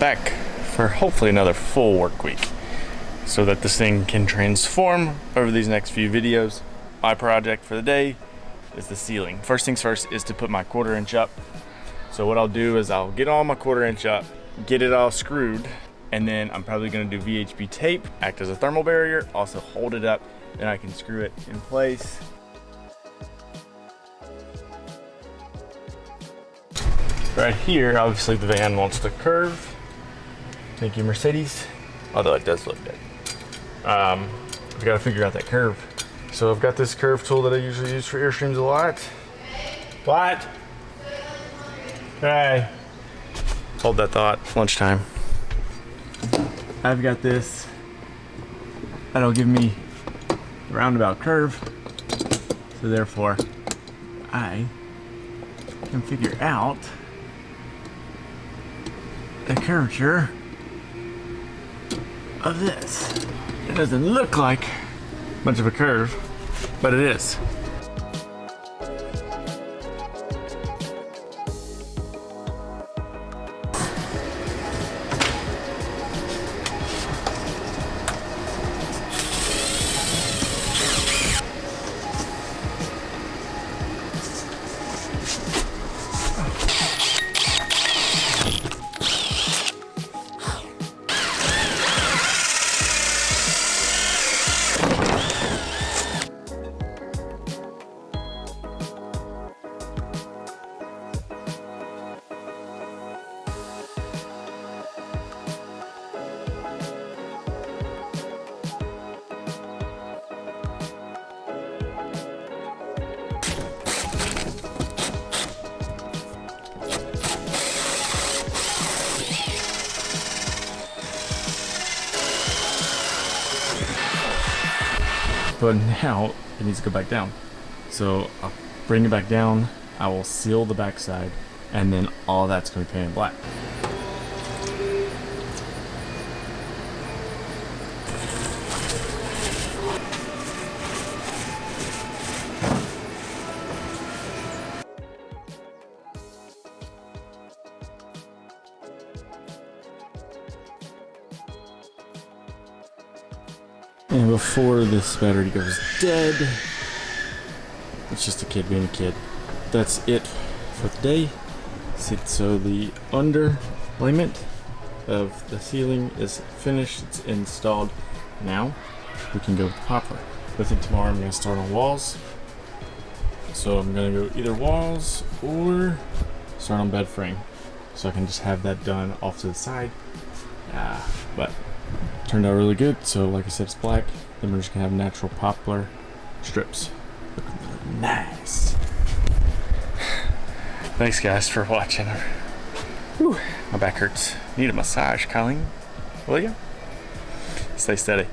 back for hopefully another full work week so that this thing can transform over these next few videos. My project for the day is the ceiling. First things first is to put my 1/4 inch up. So what I'll do is I'll get all my 1/4 inch up, get it all screwed, and then I'm probably gonna do VHB tape, act as a thermal barrier, also hold it up, then I can screw it in place. Right here, obviously the van wants to curve. Thank you, Mercedes. Although it does look good. We gotta figure out that curve. So I've got this curve tool that I usually use for Airstreams a lot. What? Okay. Hold that thought, lunchtime. I've got this. That'll give me a roundabout curve. So therefore, I can figure out the curvature of this. It doesn't look like much of a curve, but it is. But now it needs to go back down. So I'll bring it back down, I will seal the backside, and then all that's going to be painted black. And before this battery goes dead, it's just a kid being a kid. That's it for the day. So the underlayment of the ceiling is finished, it's installed. Now we can go with the poplar. I think tomorrow I'm gonna start on walls. So I'm gonna go either walls or start on bed frame. So I can just have that done off to the side. But turned out really good. So like I said, it's black. Then we're just gonna have natural poplar strips. Look nice. Thanks guys for watching. Whew, my back hurts. Need a massage, Colleen. Will ya? Stay steady.